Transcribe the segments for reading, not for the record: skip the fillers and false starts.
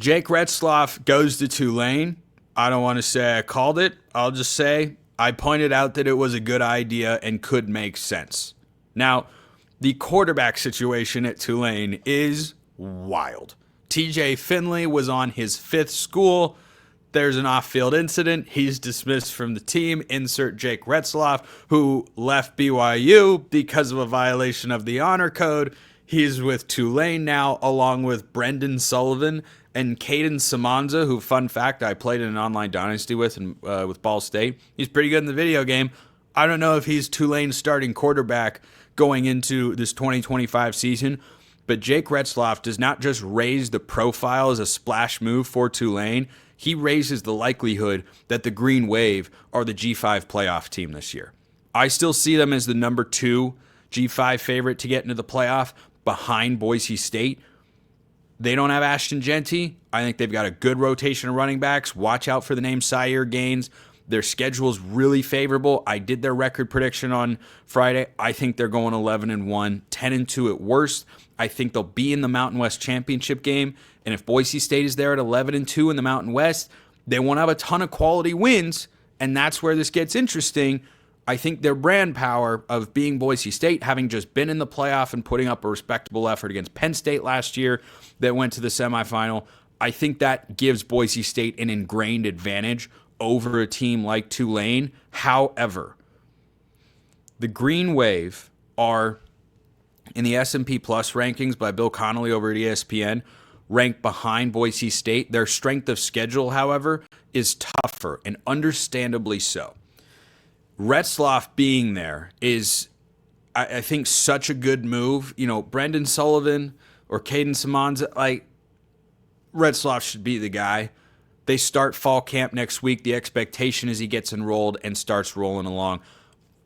Jake Retzlaff goes to Tulane. I don't want to say I called it. I'll just say I pointed out that it was a good idea and could make sense. Now, the quarterback situation at Tulane is wild. TJ Finley was on his 5th school. There's an off-field incident. He's dismissed from the team. Insert Jake Retzlaff, who left BYU because of a violation of the honor code. He's with Tulane now, along with Brendan Sullivan and Caden Samanza, who, fun fact, I played in an online dynasty with Ball State. He's pretty good in the video game. I don't know if he's Tulane's starting quarterback going into this 2025 season, but Jake Retzlaff does not just raise the profile as a splash move for Tulane. He raises the likelihood that the Green Wave are the G5 playoff team this year. I still see them as the number 2 G5 favorite to get into the playoff behind Boise State. They don't have Ashton Genty. I think they've got a good rotation of running backs. Watch out for the name Sire Gaines. Their schedule is really favorable. I did their record prediction on Friday. I think they're going 11-1, 10-2 at worst. I think they'll be in the Mountain West Championship game. And if Boise State is there at 11-2 in the Mountain West, they won't have a ton of quality wins. And that's where this gets interesting. I think their brand power of being Boise State, having just been in the playoff and putting up a respectable effort against Penn State last year that went to the semifinal, I think that gives Boise State an ingrained advantage over a team like Tulane. However, the Green Wave are in the S&P Plus rankings by Bill Connolly over at ESPN, ranked behind Boise State. Their strength of schedule, however, is tougher, and understandably so. Retzlaff being there is, I think, such a good move. You know, Brendan Sullivan or Caden Samanza, like, Retzlaff should be the guy. They start fall camp next week. The expectation is he gets enrolled and starts rolling along.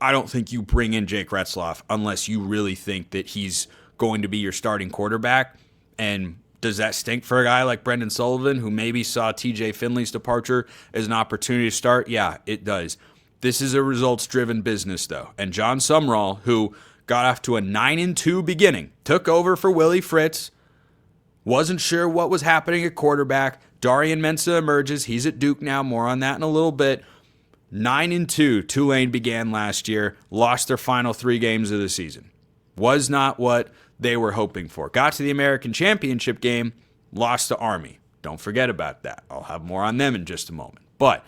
I don't think you bring in Jake Retzlaff unless you really think that he's going to be your starting quarterback. And does that stink for a guy like Brendan Sullivan, who maybe saw TJ Finley's departure as an opportunity to start? Yeah, it does. This is a results-driven business, though. And John Sumrall, who got off to a 9-2 beginning, took over for Willie Fritz, wasn't sure what was happening at quarterback. Darian Mensah emerges. He's at Duke now. More on that in a little bit. 9-2, Tulane began last year, lost their final 3 games of the season. Was not what they were hoping for. Got to the American Championship game, lost to Army. Don't forget about that. I'll have more on them in just a moment. But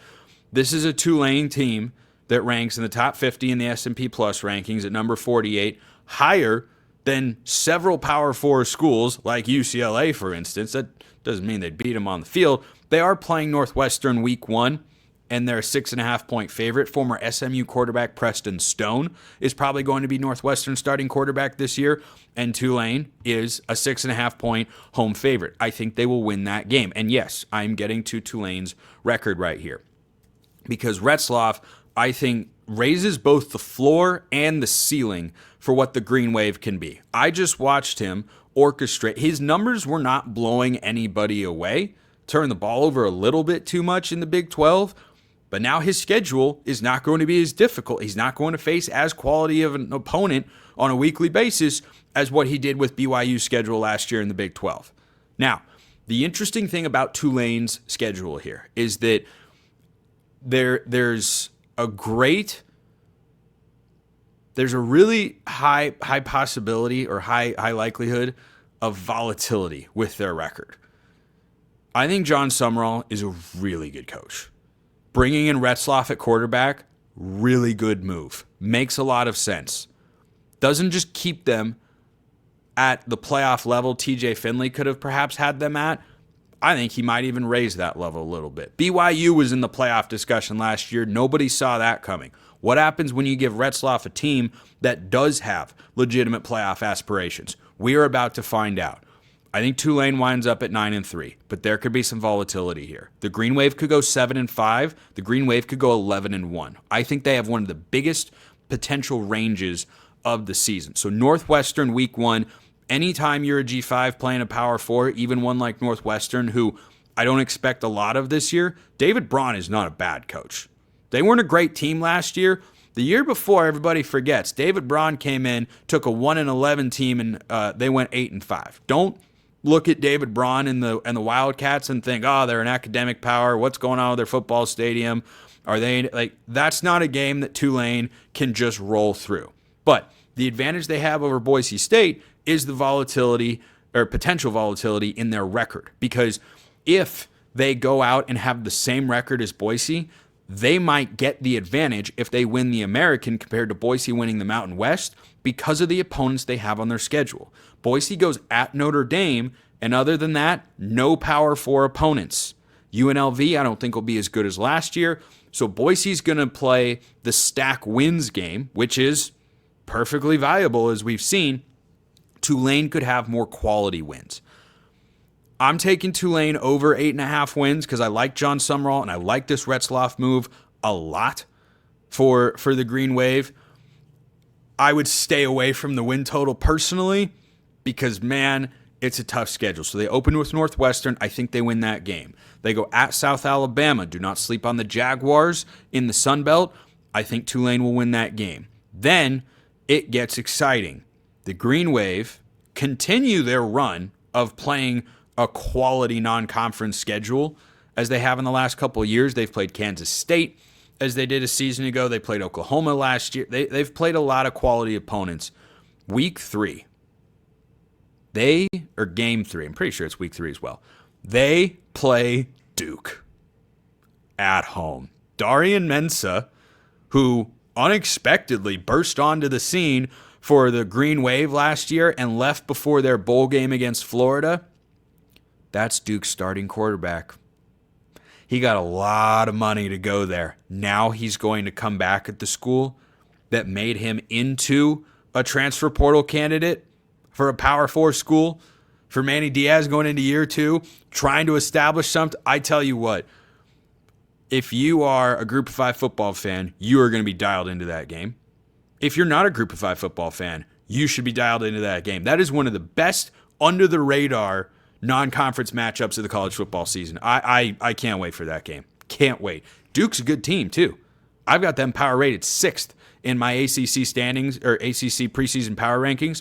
this is a Tulane team that ranks in the top 50 in the S&P Plus rankings at number 48, higher than several Power 4 schools like UCLA, for instance. That doesn't mean they'd beat them on the field. They are playing Northwestern week 1, and they're a 6.5-point favorite. Former SMU quarterback Preston Stone is probably going to be Northwestern starting quarterback this year, and Tulane is a 6.5-point home favorite. I think they will win that game. And yes, I'm getting to Tulane's record right here, because Retzlaff, I think, raises both the floor and the ceiling for what the Green Wave can be. I just watched him orchestrate. His numbers were not blowing anybody away. Turned the ball over a little bit too much in the Big 12, but now his schedule is not going to be as difficult. He's not going to face as quality of an opponent on a weekly basis as what he did with BYU's schedule last year in the Big 12. Now, the interesting thing about Tulane's schedule here is that there's a really high possibility or high likelihood of volatility with their record. I think John Sumrall is a really good coach. Bringing in Retzlaff at quarterback, really good move. Makes a lot of sense. Doesn't just keep them at the playoff level TJ Finley could have perhaps had them at. I think he might even raise that level a little bit. BYU was in the playoff discussion last year. Nobody saw that coming. What happens when you give Retzlaff a team that does have legitimate playoff aspirations? We are about to find out. I think Tulane winds up at 9-3, but there could be some volatility here. The Green Wave could go 7-5. The Green Wave could go 11-1. I think they have one of the biggest potential ranges of the season. So Northwestern week 1, anytime you're a G5 playing a Power 4, even one like Northwestern, who I don't expect a lot of this year, David Braun is not a bad coach. They weren't a great team last year. The year before, everybody forgets, David Braun came in, took a 1-11 team, and they went 8-5. Don't look at David Braun and the Wildcats and think, oh, they're an academic power. What's going on with their football stadium? Are they like, that's not a game that Tulane can just roll through. But the advantage they have over Boise State is the volatility or potential volatility in their record. Because if they go out and have the same record as Boise, they might get the advantage if they win the American compared to Boise winning the Mountain West because of the opponents they have on their schedule. Boise goes at Notre Dame, and other than that, no Power 4 opponents. UNLV, I don't think will be as good as last year. So Boise's going to play the stack wins game, which is perfectly viable as we've seen. Tulane could have more quality wins. I'm taking Tulane over 8.5 wins because I like John Sumrall and I like this Retzlaff move a lot for the Green Wave. I would stay away from the win total personally because, man, it's a tough schedule. So they open with Northwestern. I think they win that game. They go at South Alabama. Do not sleep on the Jaguars in the Sun Belt. I think Tulane will win that game. Then it gets exciting. The Green Wave continue their run of playing a quality non-conference schedule as they have in the last couple of years. They've played Kansas State as they did a season ago. They played Oklahoma last year. They've played a lot of quality opponents. Week 3. Game 3. I'm pretty sure it's week 3 as well. They play Duke at home. Darian Mensah, who unexpectedly burst onto the scene for the Green Wave last year and left before their bowl game against Florida, that's Duke's starting quarterback. He got a lot of money to go there. Now he's going to come back at the school that made him into a transfer portal candidate for a Power 4 school, for Manny Diaz going into year 2, trying to establish something. I tell you what, if you are a Group of 5 football fan, you are going to be dialed into that game. If you're not a Group of 5 football fan, you should be dialed into that game. That is one of the best under-the-radar non-conference matchups of the college football season. I can't wait for that game. Can't wait. Duke's a good team, too. I've got them power rated 6th in my ACC standings or ACC preseason power rankings.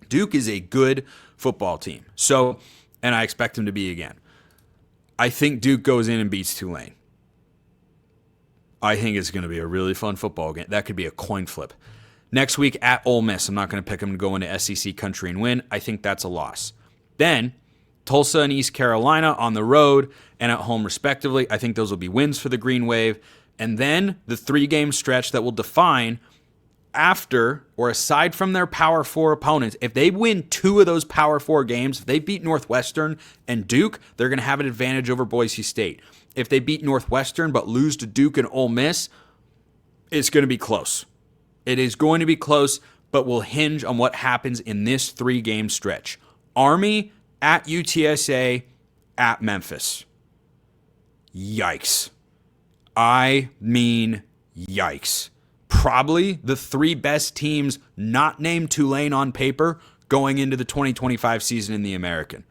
Duke is a good football team. So, and I expect them to be again. I think Duke goes in and beats Tulane. I think it's going to be a really fun football game. That could be a coin flip. Next week at Ole Miss, I'm not going to pick them to go into SEC country and win. I think that's a loss. Then Tulsa and East Carolina on the road and at home respectively. I think those will be wins for the Green Wave. And then the 3-game stretch that will define after or aside from their Power 4 opponents. If they win 2 of those Power 4 games, if they beat Northwestern and Duke, they're going to have an advantage over Boise State. If they beat Northwestern but lose to Duke and Ole Miss, it's going to be close. It is going to be close, but will hinge on what happens in this 3-game stretch. Army at UTSA at Memphis. Yikes. I mean, yikes. Probably the 3 best teams not named Tulane on paper going into the 2025 season in the American.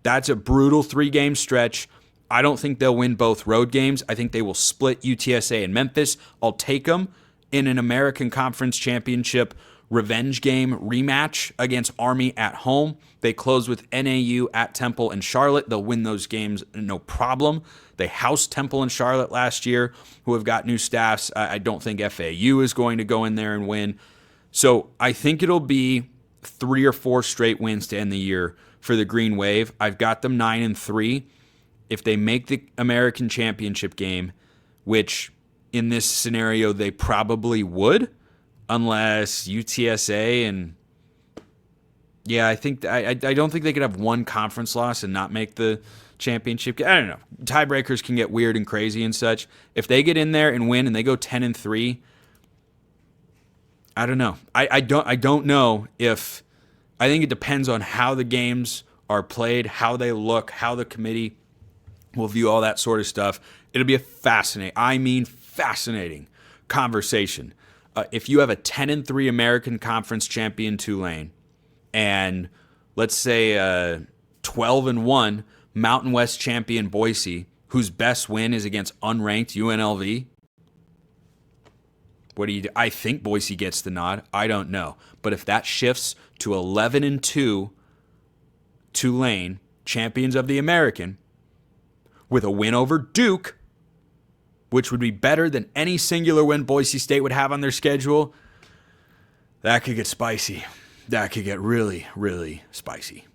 That's a brutal 3-game stretch. I don't think they'll win both road games. I think they will split UTSA and Memphis. I'll take them in an American Conference Championship revenge game rematch against Army at home. They close with NAU at Temple and Charlotte. They'll win those games no problem. They housed Temple and Charlotte last year, who have got new staffs. I don't think FAU is going to go in there and win. So I think it'll be 3 or 4 straight wins to end the year for the Green Wave. I've got them 9-3. If they make the American Championship game, which in this scenario they probably would, unless UTSA and I don't think they could have one conference loss and not make the championship. I don't know. Tiebreakers can get weird and crazy and such. If they get in there and win and they go 10-3, I don't know. I don't know if. I think it depends on how the games are played, how they look, how the committee will view all that sort of stuff. It'll be a fascinating conversation. If you have a 10-3 American Conference champion Tulane, and let's say 12-1 Mountain West champion Boise, whose best win is against unranked UNLV, what do you do? I think Boise gets the nod. I don't know. But if that shifts to 11-2 Tulane, champions of the American, with a win over Duke, which would be better than any singular win Boise State would have on their schedule, that could get spicy. That could get really, really spicy.